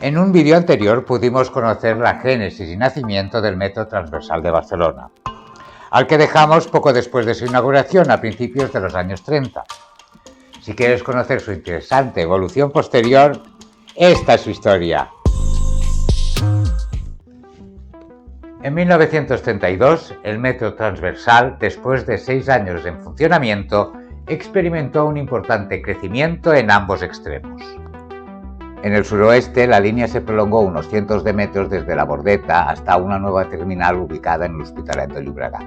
En un vídeo anterior pudimos conocer la génesis y nacimiento del Metro Transversal de Barcelona, al que dejamos poco después de su inauguración a principios de los años 30. Si quieres conocer su interesante evolución posterior, esta es su historia. En 1932, el Metro Transversal, después de 6 años en funcionamiento, experimentó un importante crecimiento en ambos extremos. En el suroeste, la línea se prolongó unos cientos de metros desde la Bordeta hasta una nueva terminal ubicada en l'Hospitalet de Llobregat.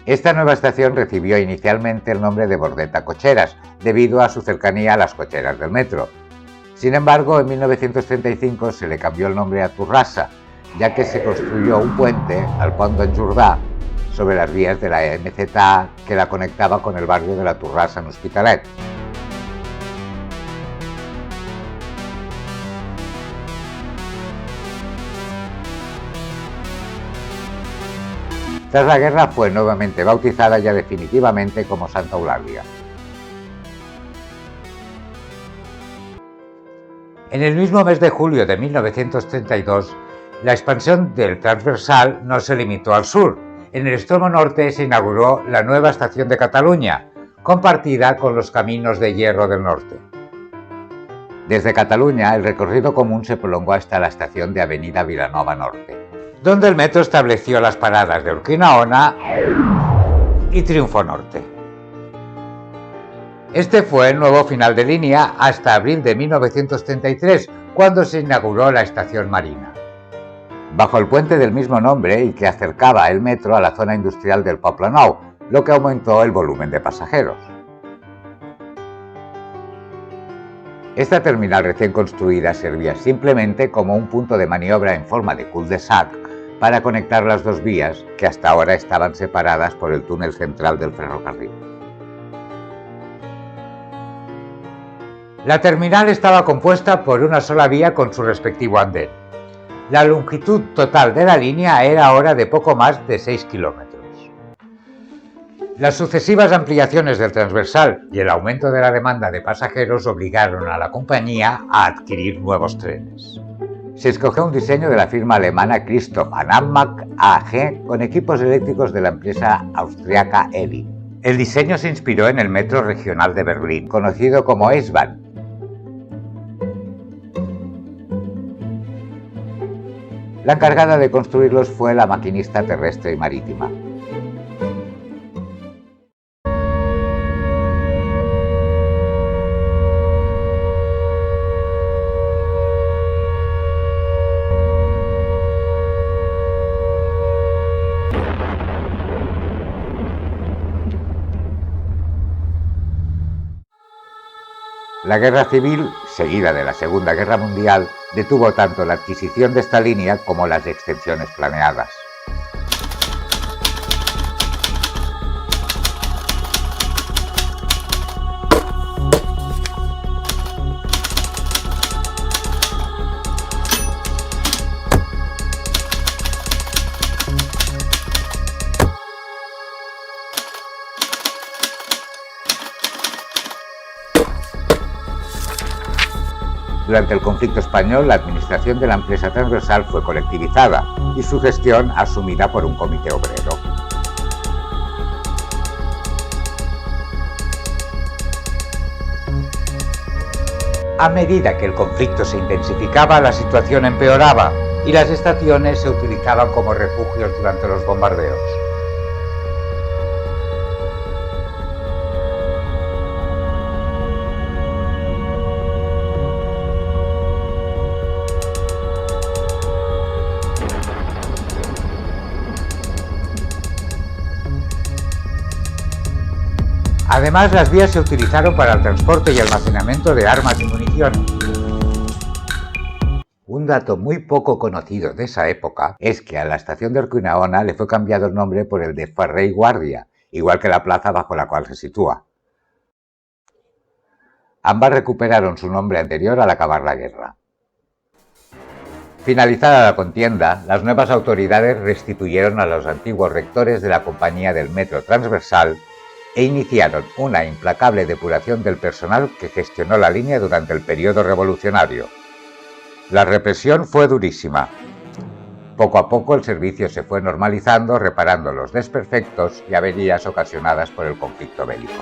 Esta nueva estación recibió inicialmente el nombre de Bordeta Cocheras, debido a su cercanía a las cocheras del metro. Sin embargo, en 1935 se le cambió el nombre a Torrassa, ya que se construyó un puente, al Pont d'en Jordà, sobre las vías de la MZA que la conectaba con el barrio de la Torrassa en Hospitalet. Tras la guerra fue nuevamente bautizada ya definitivamente como Santa Eulàlia. En el mismo mes de julio de 1932, la expansión del Transversal no se limitó al sur. En el extremo norte se inauguró la nueva estación de Cataluña, compartida con los caminos de hierro del norte. Desde Cataluña, el recorrido común se prolongó hasta la estación de Avenida Vilanova Norte, donde el metro estableció las paradas de Urquinaona y Triunfo Norte. Este fue el nuevo final de línea hasta abril de 1933, cuando se inauguró la estación Marina, bajo el puente del mismo nombre y que acercaba el metro a la zona industrial del Poblenou, lo que aumentó el volumen de pasajeros. Esta terminal recién construida servía simplemente como un punto de maniobra en forma de cul-de-sac para conectar las dos vías que hasta ahora estaban separadas por el túnel central del ferrocarril. La terminal estaba compuesta por una sola vía con su respectivo andén. La longitud total de la línea era ahora de poco más de 6 kilómetros. Las sucesivas ampliaciones del transversal y el aumento de la demanda de pasajeros obligaron a la compañía a adquirir nuevos trenes. Se escogió un diseño de la firma alemana Christoph Anammak AG con equipos eléctricos de la empresa austriaca Edi. El diseño se inspiró en el metro regional de Berlín, conocido como S-Bahn. La encargada de construirlos fue la maquinista terrestre y marítima. La Guerra Civil, seguida de la Segunda Guerra Mundial, detuvo tanto la adquisición de esta línea como las extensiones planeadas. Durante el conflicto español, la administración de la empresa transversal fue colectivizada y su gestión asumida por un comité obrero. A medida que el conflicto se intensificaba, la situación empeoraba y las estaciones se utilizaban como refugios durante los bombardeos. Además, las vías se utilizaron para el transporte y almacenamiento de armas y munición. Un dato muy poco conocido de esa época es que a la estación de Urquinaona le fue cambiado el nombre por el de Ferrer i Guàrdia, igual que la plaza bajo la cual se sitúa. Ambas recuperaron su nombre anterior al acabar la guerra. Finalizada la contienda, las nuevas autoridades restituyeron a los antiguos rectores de la compañía del Metro Transversal e iniciaron una implacable depuración del personal que gestionó la línea durante el periodo revolucionario. La represión fue durísima. Poco a poco el servicio se fue normalizando, reparando los desperfectos y averías ocasionadas por el conflicto bélico.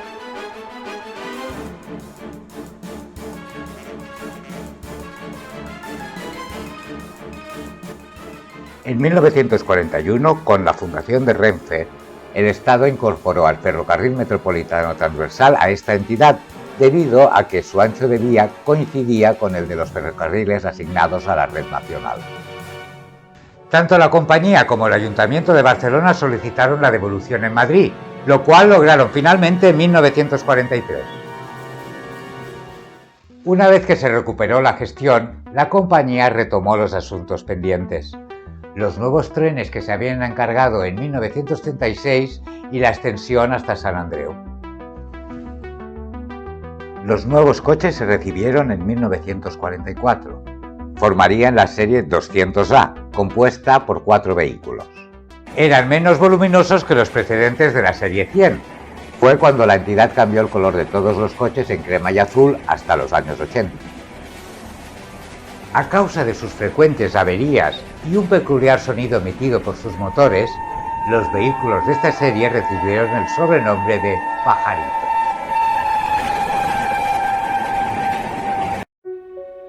En 1941, con la fundación de Renfe, el Estado incorporó al Ferrocarril Metropolitano Transversal a esta entidad, debido a que su ancho de vía coincidía con el de los ferrocarriles asignados a la red nacional. Tanto la compañía como el Ayuntamiento de Barcelona solicitaron la devolución en Madrid, lo cual lograron finalmente en 1943. Una vez que se recuperó la gestión, la compañía retomó los asuntos pendientes: los nuevos trenes que se habían encargado en 1936 y la extensión hasta Sant Andreu. Los nuevos coches se recibieron en 1944. Formarían la serie 200A, compuesta por 4 vehículos. Eran menos voluminosos que los precedentes de la serie 100. Fue cuando la entidad cambió el color de todos los coches en crema y azul hasta los años 80. A causa de sus frecuentes averías y un peculiar sonido emitido por sus motores, los vehículos de esta serie recibieron el sobrenombre de Pajarito.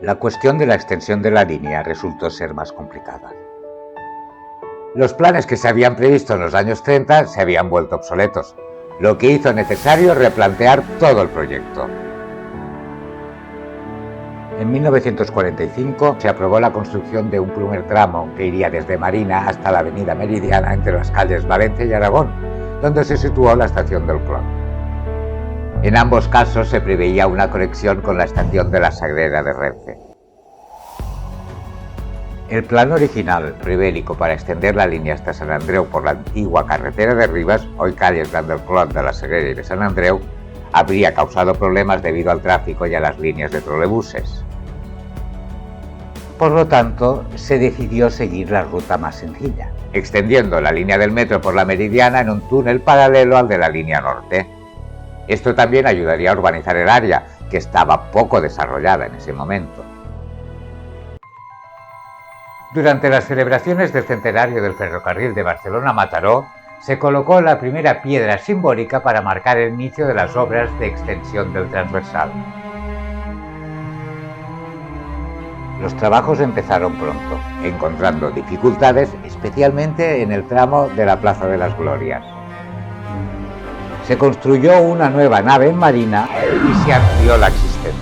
La cuestión de la extensión de la línea resultó ser más complicada. Los planes que se habían previsto en los años 30 se habían vuelto obsoletos, lo que hizo necesario replantear todo el proyecto. En 1945 se aprobó la construcción de un primer tramo que iría desde Marina hasta la avenida Meridiana entre las calles Valencia y Aragón, donde se situó la estación del Clot. En ambos casos se preveía una conexión con la estación de la Sagrera de Renfe. El plan original prebélico para extender la línea hasta Sant Andreu por la antigua carretera de Ribes, hoy calles del Clot, de la Sagrera y de Sant Andreu, habría causado problemas debido al tráfico y a las líneas de trolebuses. Por lo tanto, se decidió seguir la ruta más sencilla, extendiendo la línea del metro por la Meridiana en un túnel paralelo al de la línea norte. Esto también ayudaría a urbanizar el área, que estaba poco desarrollada en ese momento. Durante las celebraciones del centenario del ferrocarril de Barcelona-Mataró, se colocó la primera piedra simbólica para marcar el inicio de las obras de extensión del transversal. Los trabajos empezaron pronto, encontrando dificultades especialmente en el tramo de la Plaza de las Glorias. Se construyó una nueva nave en Marina y se amplió la existente.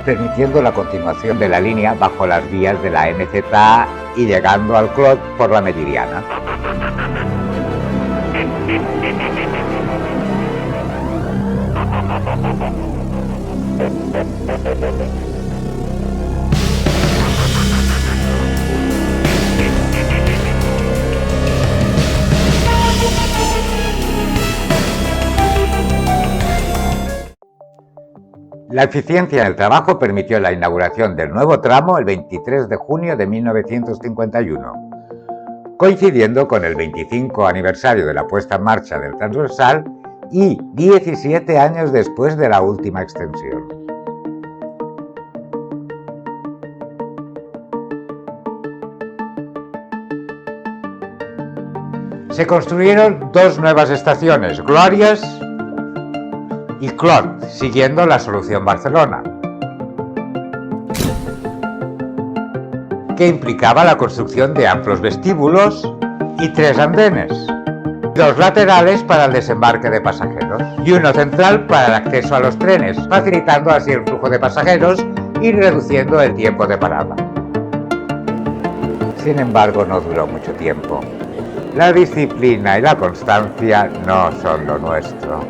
Permitiendo la continuación de la línea bajo las vías de la MZA y llegando al Clot por la Meridiana. La eficiencia en el trabajo permitió la inauguración del nuevo tramo el 23 de junio de 1951, coincidiendo con el 25 aniversario de la puesta en marcha del transversal y 17 años después de la última extensión. Se construyeron 2 nuevas estaciones, Glorias y Clot, siguiendo la solución Barcelona, que implicaba la construcción de amplios vestíbulos y 3 andenes, 2 laterales para el desembarque de pasajeros y uno central para el acceso a los trenes, facilitando así el flujo de pasajeros y reduciendo el tiempo de parada. Sin embargo, no duró mucho tiempo. La disciplina y la constancia no son lo nuestro.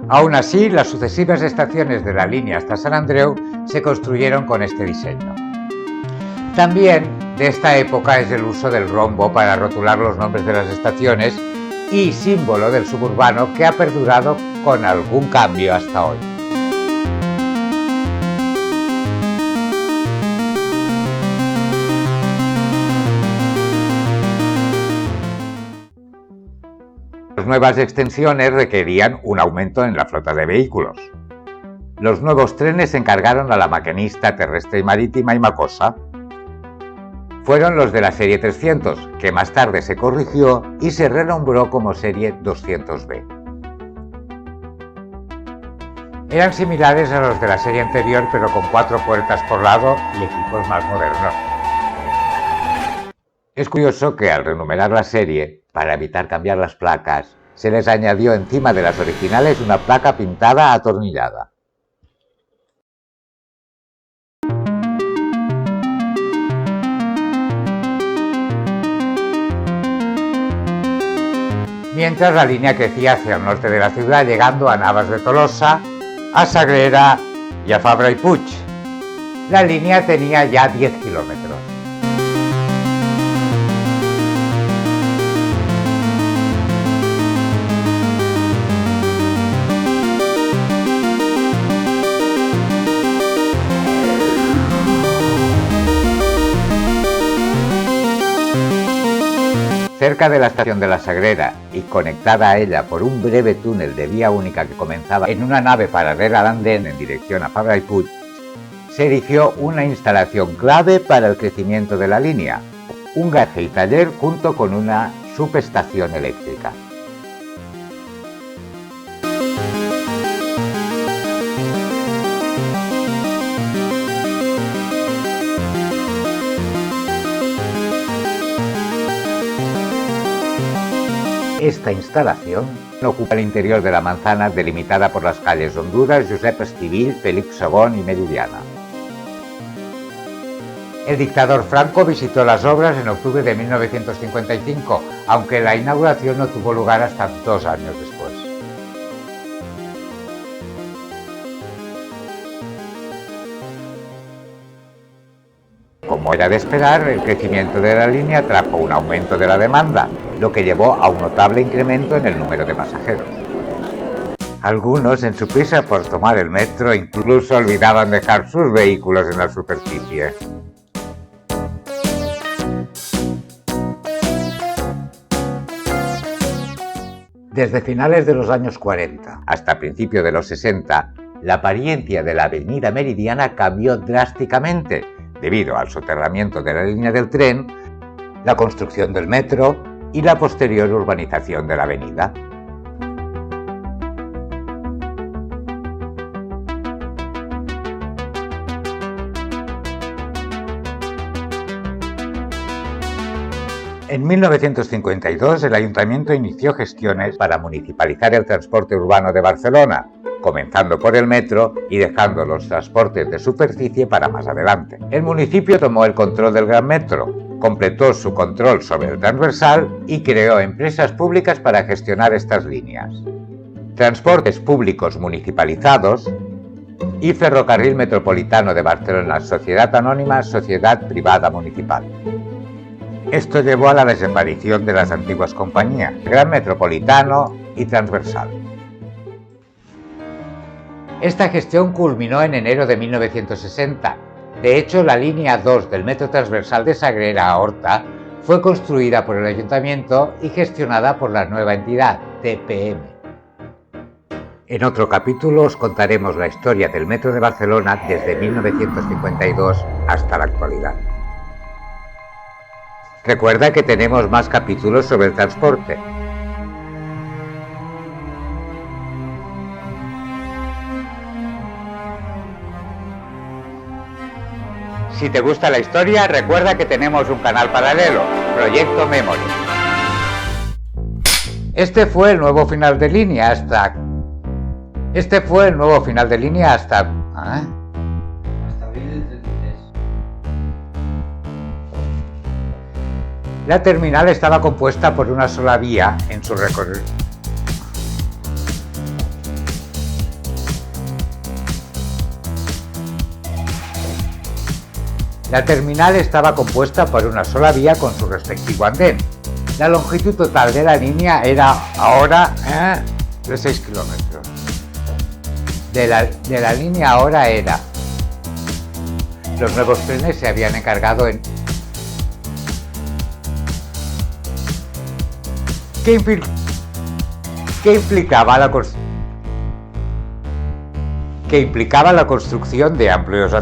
Aún así, las sucesivas estaciones de la línea hasta Sant Andreu se construyeron con este diseño. También de esta época es el uso del rombo para rotular los nombres de las estaciones y símbolo del suburbano que ha perdurado con algún cambio hasta hoy. nuevas extensiones requerían un aumento en la flota de vehículos. Los nuevos trenes encargaron a la maquinista terrestre y marítima Imacosa. Fueron los de la serie 300, que más tarde se corrigió y se renombró como serie 200B. Eran similares a los de la serie anterior, pero con 4 puertas por lado y equipos más modernos. Es curioso que al renumerar la serie, para evitar cambiar las placas, se les añadió encima de las originales una placa pintada atornillada. Mientras la línea crecía hacia el norte de la ciudad, llegando a Navas de Tolosa, a Sagrera y a Fabra i Puig. La línea tenía ya 10 kilómetros. Cerca de la estación de la Sagrera y conectada a ella por un breve túnel de vía única que comenzaba en una nave paralela al andén en dirección a Fabra i Puig, se erigió una instalación clave para el crecimiento de la línea, un garaje y taller junto con una subestación eléctrica. Esta instalación ocupa el interior de la manzana delimitada por las calles Honduras, Josep Estivill, Felip II y Meridiana. El dictador Franco visitó las obras en octubre de 1955, aunque la inauguración no tuvo lugar hasta 2 años después. Como era de esperar, el crecimiento de la línea trajo un aumento de la demanda, lo que llevó a un notable incremento en el número de pasajeros. Algunos, en su prisa por tomar el metro, incluso olvidaban dejar sus vehículos en la superficie. Desde finales de los años 40 hasta principios de los 60, la apariencia de la avenida Meridiana cambió drásticamente debido al soterramiento de la línea del tren, la construcción del metro y la posterior urbanización de la avenida. En 1952, el Ayuntamiento inició gestiones para municipalizar el transporte urbano de Barcelona, comenzando por el metro y dejando los transportes de superficie para más adelante. El municipio tomó el control del Gran Metro, completó su control sobre el transversal y creó empresas públicas para gestionar estas líneas. Transportes públicos municipalizados y Ferrocarril Metropolitano de Barcelona, Sociedad Anónima, Sociedad Privada Municipal. Esto llevó a la desaparición de las antiguas compañías, Gran Metropolitano y Transversal. Esta gestión culminó en enero de 1960. De hecho, la línea 2 del metro transversal de Sagrera a Horta fue construida por el Ayuntamiento y gestionada por la nueva entidad, TPM. En otro capítulo os contaremos la historia del metro de Barcelona desde 1952 hasta la actualidad. Recuerda que tenemos más capítulos sobre el transporte. Si te gusta la historia, recuerda que tenemos un canal paralelo, Proyecto Memory. Este fue el nuevo final de línea hasta... La terminal estaba compuesta por una sola vía en su recorrido. La terminal estaba compuesta por una sola vía con su respectivo andén. La longitud total de la línea era ahora de 6 kilómetros. De la línea ahora era. Los nuevos trenes se habían encargado en que implicaba la construcción de amplios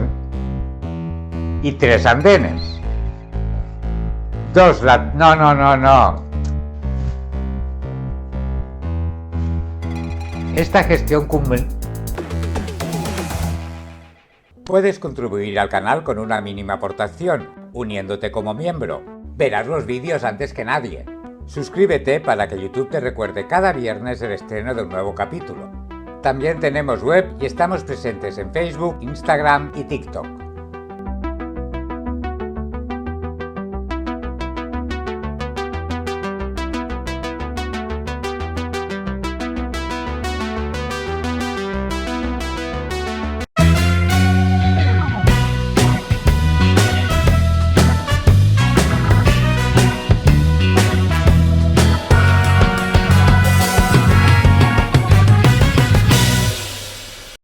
y 3 andenes. No. Esta gestión puedes contribuir al canal con una mínima aportación, uniéndote como miembro. Verás los vídeos antes que nadie. Suscríbete para que YouTube te recuerde cada viernes el estreno de un nuevo capítulo. También tenemos web y estamos presentes en Facebook, Instagram y TikTok.